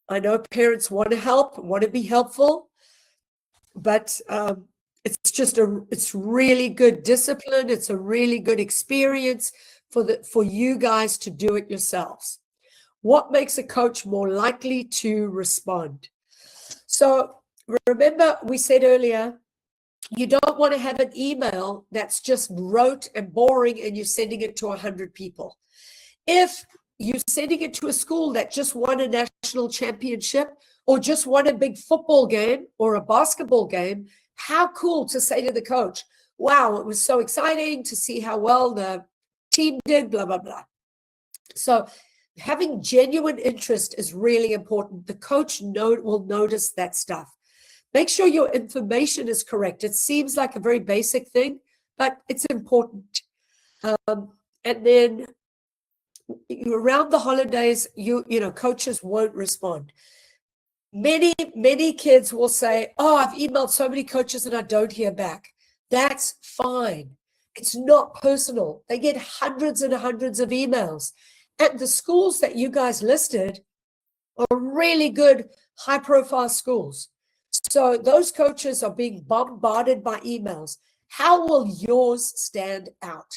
I know parents want to help, want to be helpful, but it's really good discipline. It's a really good experience for you guys to do it yourselves. What makes a coach more likely to respond? So remember, we said earlier, you don't want to have an email that's just rote and boring and you're sending it to 100 people. If you're sending it to a school that just won a national championship or just won a big football game or a basketball game, how cool to say to the coach, wow, it was so exciting to see how well the team did, blah, blah, blah. So having genuine interest is really important. The coach will notice that stuff. Make sure your information is correct. It seems like a very basic thing, but it's important. And then around the holidays, you know, coaches won't respond. Many kids will say, oh, I've emailed so many coaches and I don't hear back. That's fine. It's not personal. They get hundreds and hundreds of emails. And the schools that you guys listed are really good, high-profile schools. So those coaches are being bombarded by emails. How will yours stand out?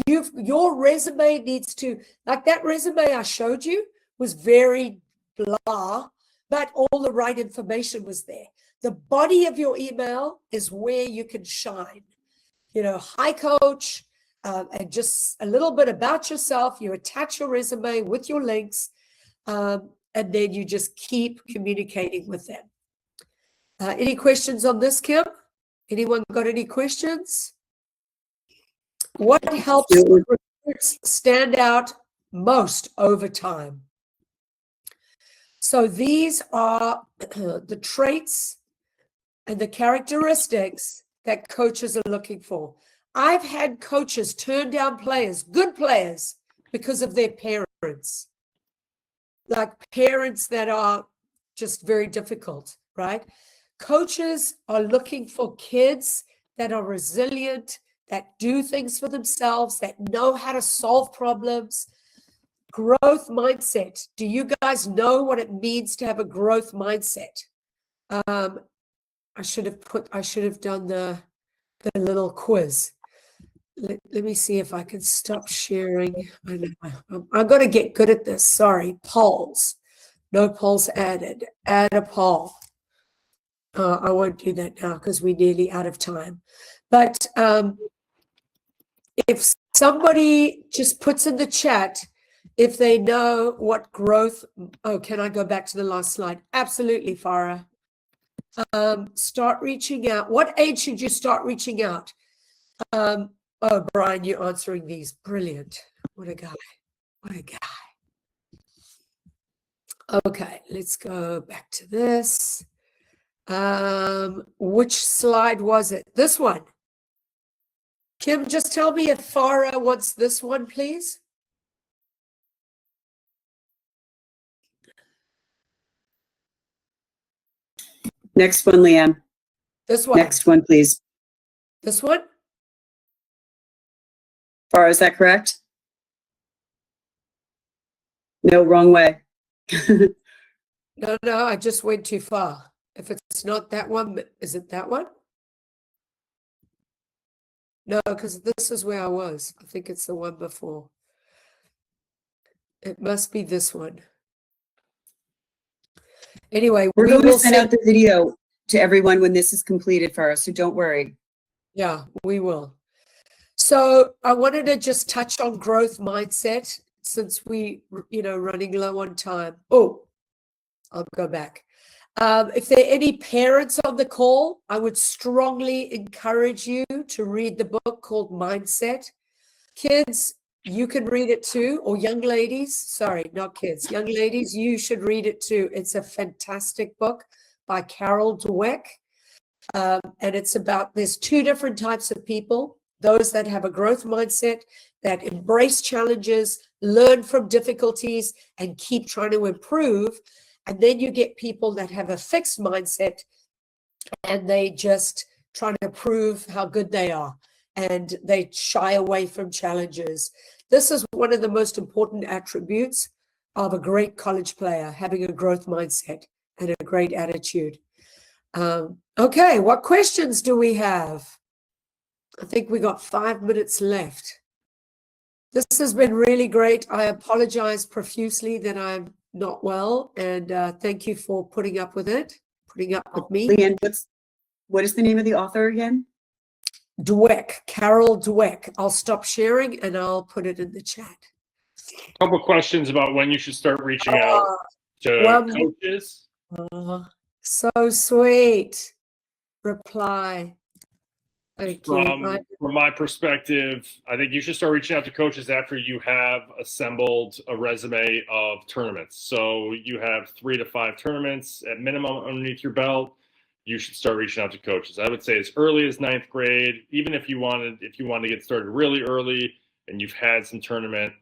Your resume needs to, like that resume I showed you was very blah, but all the right information was there. The body of your email is where you can shine. You know, hi coach, and just a little bit about yourself. You attach your resume with your links, and then you just keep communicating with them. Any questions on this, Kim? Anyone got any questions? What helps recruits stand out most over time? So these are the traits and the characteristics that coaches are looking for. I've had coaches turn down players, good players, because of their parents. Like parents that are just very difficult, right? Coaches are looking for kids that are resilient, that do things for themselves, that know how to solve problems. Growth mindset. Do you guys know what it means to have a growth mindset? I should have done the little quiz. Let me see if I can stop sharing. I'm going to get good at this. Sorry, polls. No polls added. Add a poll. I won't do that now because we're nearly out of time. But if somebody just puts in the chat, if they know what growth, oh, can I go back to the last slide? Absolutely, Farah. Start reaching out. What age should you start reaching out? Oh, Brian, you're answering these. Brilliant. What a guy. What a guy. Okay, let's go back to this. Which slide was it? This one. Kim, just tell me if Farah wants this one, please. Next one, Leanne. This one. Next one, please. This one? Farah, is that correct? No, wrong way. No, I just went too far. If it's not that one, is it that one? No, because this is where I was. I think it's the one before. It must be this one. Anyway, We're we going to will send out the video to everyone when this is completed, Farah, so don't worry. Yeah, we will. So I wanted to just touch on growth mindset since we, running low on time. Oh, I'll go back. If there are any parents on the call, I would strongly encourage you to read the book called Mindset. Kids, you can read it too, or young ladies, sorry, not kids, young ladies, you should read it too. It's a fantastic book by Carol Dweck. And it's about, there's two different types of people, those that have a growth mindset, that embrace challenges, learn from difficulties, and keep trying to improve. And then you get people that have a fixed mindset and they just try to prove how good they are and they shy away from challenges. This is one of the most important attributes of a great college player, having a growth mindset and a great attitude. Okay, what questions do we have? I think we got 5 minutes left. This has been really great. I apologize profusely that I'm not well, and thank you for putting up with it, putting up with me. Leanne, what is the name of the author again? Dweck, Carol Dweck. I'll stop sharing and I'll put it in the chat. A couple questions about when you should start reaching out to one- coaches. So sweet. Reply. Thank you. From my perspective, I think you should start reaching out to coaches after you have assembled a resume of tournaments. So you have 3 to 5 tournaments at minimum underneath your belt. You should start reaching out to coaches. I would say as early as 9th grade, even if you wanted to get started really early and you've had some tournament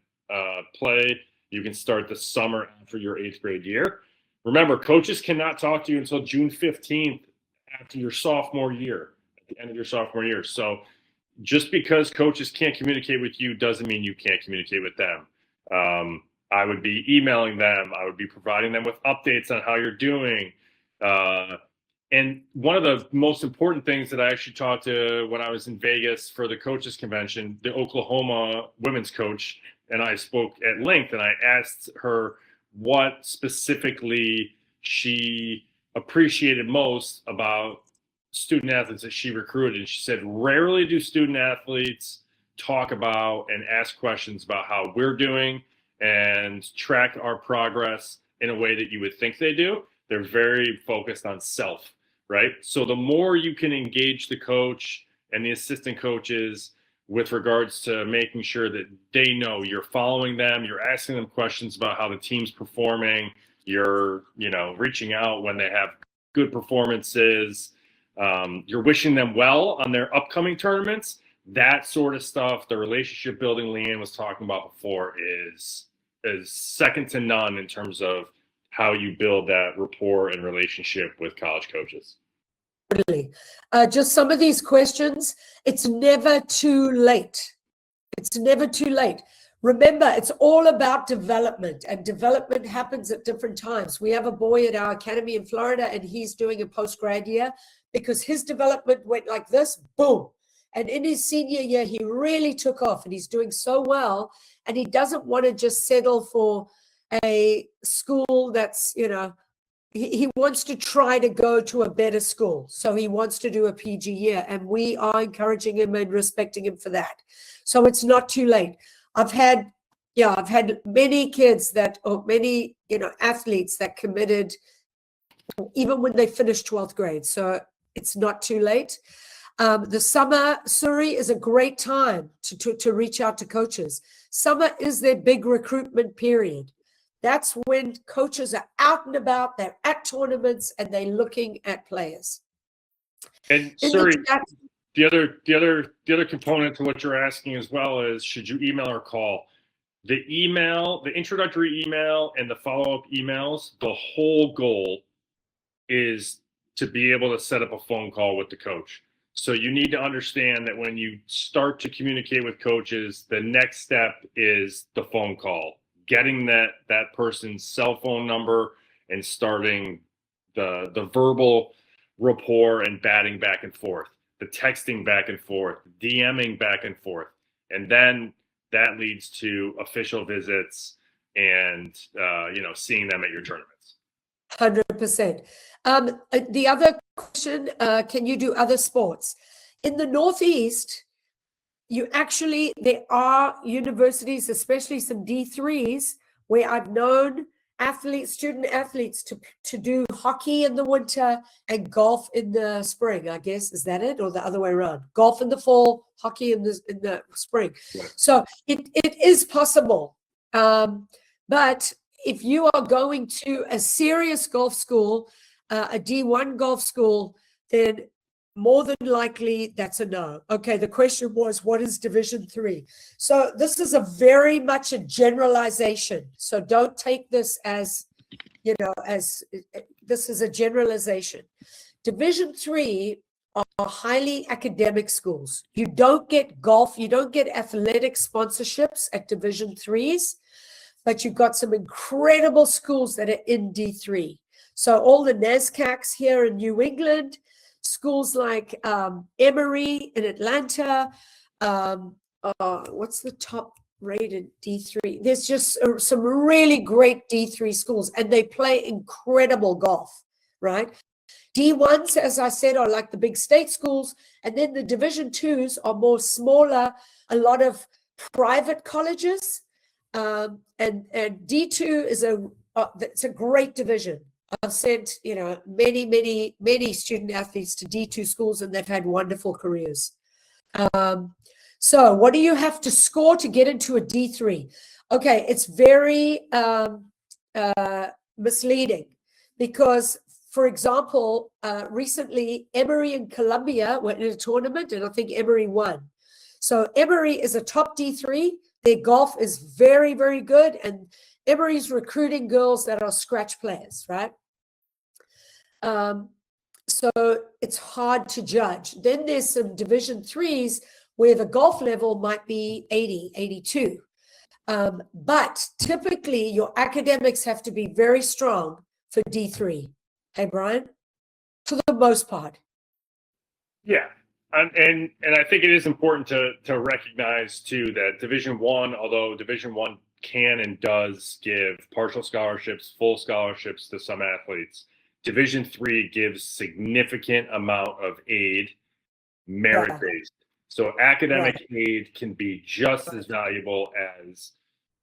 play, you can start the summer after your 8th grade year. Remember, coaches cannot talk to you until June 15th after your sophomore year, at the end of your sophomore year. So just because coaches can't communicate with you doesn't mean you can't communicate with them. I would be emailing them. I would be providing them with updates on how you're doing. And one of the most important things that I actually talked to when I was in Vegas for the coaches convention, the Oklahoma women's coach and I spoke at length, and I asked her what specifically she appreciated most about student athletes that she recruited. And she said, rarely do student athletes talk about and ask questions about how we're doing and track our progress in a way that you would think they do. They're very focused on self, right? So the more you can engage the coach and the assistant coaches with regards to making sure that they know you're following them, you're asking them questions about how the team's performing, you're, reaching out when they have good performances, you're wishing them well on their upcoming tournaments. That sort of stuff, the relationship building Leanne was talking about before, is second to none in terms of how you build that rapport and relationship with college coaches. Totally. Just some of these questions, it's never too late. It's never too late. Remember, it's all about development, and development happens at different times. We have a boy at our academy in Florida, and he's doing a post-grad year because his development went like this, boom. And in his senior year, he really took off, and he's doing so well. And he doesn't want to just settle for a school that's, he wants to try to go to a better school. So he wants to do a PG year, and we are encouraging him and respecting him for that. So it's not too late. I've had many kids many athletes that committed even when they finished 12th grade. So it's not too late. The summer, Suri, is a great time to reach out to coaches. Summer is their big recruitment period. That's when coaches are out and about, they're at tournaments, and they're looking at players. And Suri, the other component to what you're asking as well is, should you email or call? The email, the introductory email and the follow-up emails, the whole goal is to be able to set up a phone call with the coach. So you need to understand that when you start to communicate with coaches, the next step is the phone call. Getting that person's cell phone number and starting the verbal rapport and batting back and forth, the texting back and forth, DMing back and forth. And then that leads to official visits and, seeing them at your tournaments. 100%. The other question, can you do other sports? In the Northeast, there are universities, especially some D3s, where I've known student athletes to do hockey in the winter and golf in the spring, I guess. Is that it? Or the other way around? Golf in the fall, hockey in the spring. Yeah. So it is possible. But if you are going to a serious golf school, a D1 golf school, then more than likely that's a no. Okay, the question was, what is Division 3? So this is very much a generalization. So don't take this as, this is a generalization. Division 3 are highly academic schools. You don't get golf, you don't get athletic sponsorships at Division 3s, but you've got some incredible schools that are in D3. So all the NASCACs here in New England, schools like Emory in Atlanta, what's the top rated D3. There's just some really great D3 schools, and they play incredible golf, right? D1s, as I said, are like the big state schools, and then the Division 2s are more smaller, a lot of private colleges, and D2 is it's a great division. I've sent, many student athletes to D2 schools, and they've had wonderful careers. So what do you have to score to get into a D3? Okay, it's very misleading because, for example, recently Emory and Columbia were in a tournament, and I think Emory won. So Emory is a top D3. Their golf is very, very good, and Emory's recruiting girls that are scratch players, right? So it's hard to judge. Then there's some Division 3s where the golf level might be 80, 82. But typically your academics have to be very strong for D3. Hey, Brian, for the most part. Yeah. And I think it is important to recognize too that Division One, although Division One can and does give partial scholarships, full scholarships to some athletes, Division 3 gives significant amount of aid, merit-based. So academic aid can be just as valuable as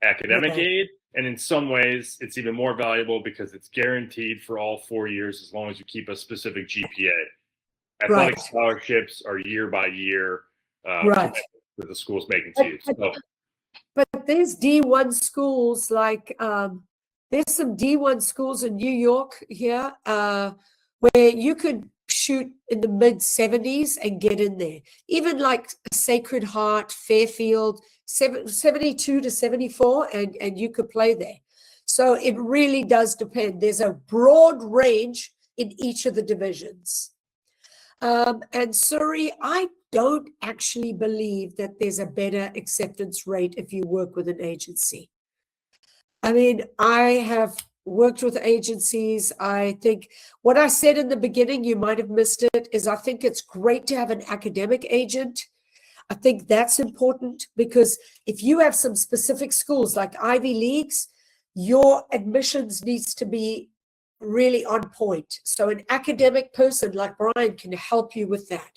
academic aid. And in some ways, it's even more valuable because it's guaranteed for all 4 years as long as you keep a specific GPA. Athletic scholarships are year by year that the school's making to you. But there's D1 schools like there's some D1 schools in New York here where you could shoot in the mid 70s and get in there. Even like Sacred Heart, Fairfield, 72 to 74, and you could play there. So it really does depend. There's a broad range in each of the divisions. And Surrey, I don't actually believe that there's a better acceptance rate if you work with an agency. I mean, I have worked with agencies. I think what I said in the beginning, you might have missed it, is I think it's great to have an academic agent. I think that's important because if you have some specific schools like Ivy Leagues, your admissions needs to be really on point. So an academic person like Brian can help you with that.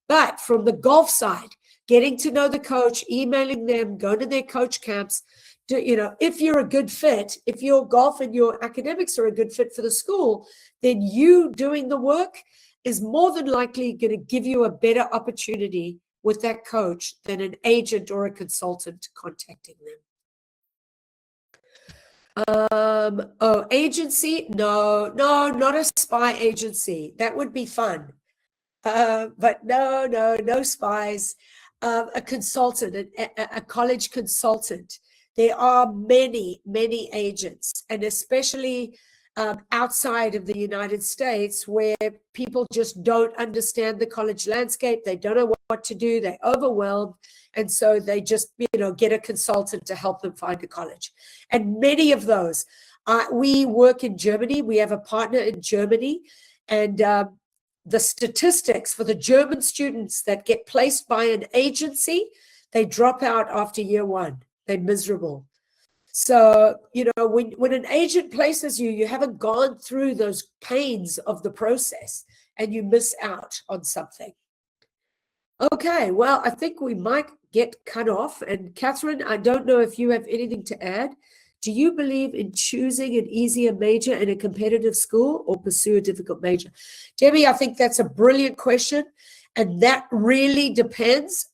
But from the golf side, getting to know the coach, emailing them, going to their coach camps, if you're a good fit, if your golf and your academics are a good fit for the school, then you doing the work is more than likely going to give you a better opportunity with that coach than an agent or a consultant contacting them. Agency? No, not a spy agency. That would be fun. But no spies. A consultant, a college consultant. There are many agents, and especially outside of the United States, where people just don't understand the college landscape. They don't know what to do. They're overwhelmed. And so they just, get a consultant to help them find a college. And many of those, we work in Germany. We have a partner in Germany. And the statistics for the German students that get placed by an agency, they drop out after year one. They're miserable. So, when an agent places you, you haven't gone through those pains of the process and you miss out on something. Okay, well, I think we might get cut off. And Catherine, I don't know if you have anything to add. Do you believe in choosing an easier major in a competitive school or pursue a difficult major? Debbie, I think that's a brilliant question. And that really depends.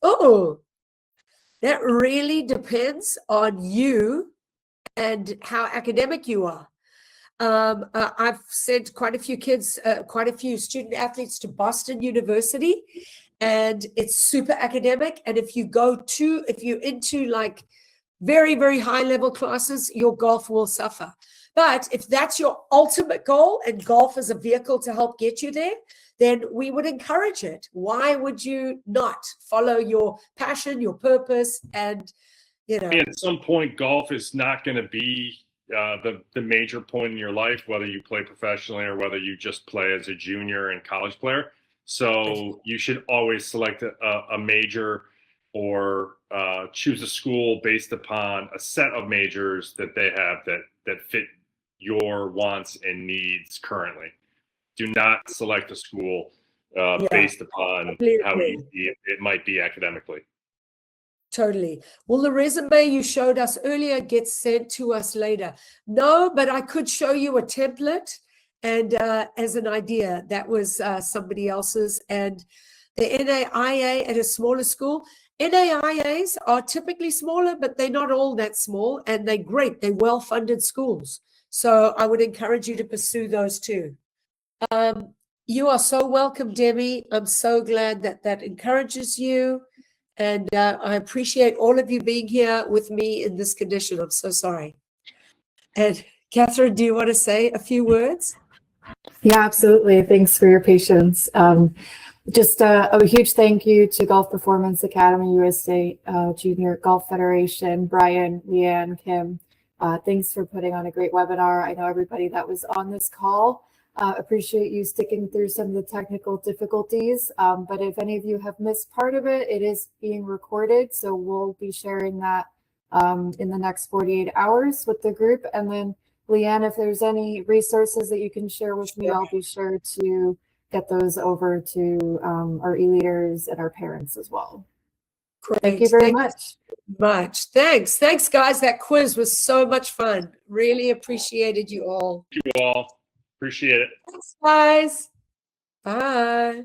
That really depends on you and how academic you are. I've sent quite a few student athletes to Boston University, and it's super academic. And if you're into like very, very high level classes, your golf will suffer. But if that's your ultimate goal and golf is a vehicle to help get you there, then we would encourage it. Why would you not follow your passion, your purpose, and At some point, golf is not going to be the major point in your life, whether you play professionally or whether you just play as a junior and college player. So you should always select a major or choose a school based upon a set of majors that they have that fit your wants and needs currently. Do not select a school based upon how easy it might be academically. Totally. Will the resume you showed us earlier get sent to us later? No, but I could show you a template and as an idea. That was somebody else's. And the NAIA at a smaller school, NAIAs are typically smaller, but they're not all that small, and they're great. They're well-funded schools. So I would encourage you to pursue those too. You are so welcome, Debbie. I'm so glad that that encourages you. And I appreciate all of you being here with me in this condition. I'm so sorry. And Catherine, do you want to say a few words? Yeah, absolutely. Thanks for your patience. Just a huge thank you to Golf Performance Academy, USA Junior Golf Federation, Brian, Leanne, Kim. Thanks for putting on a great webinar. I know everybody that was on this call. Appreciate you sticking through some of the technical difficulties. But if any of you have missed part of it, it is being recorded. So we'll be sharing that in the next 48 hours with the group. And then Leanne, if there's any resources that you can share with me, I'll be sure to get those over to our e-leaders and our parents as well. Great. Thank you very much. Thanks. Thanks, guys. That quiz was so much fun. Really appreciated you all. Thank you all. Appreciate it. Thanks, guys. Bye.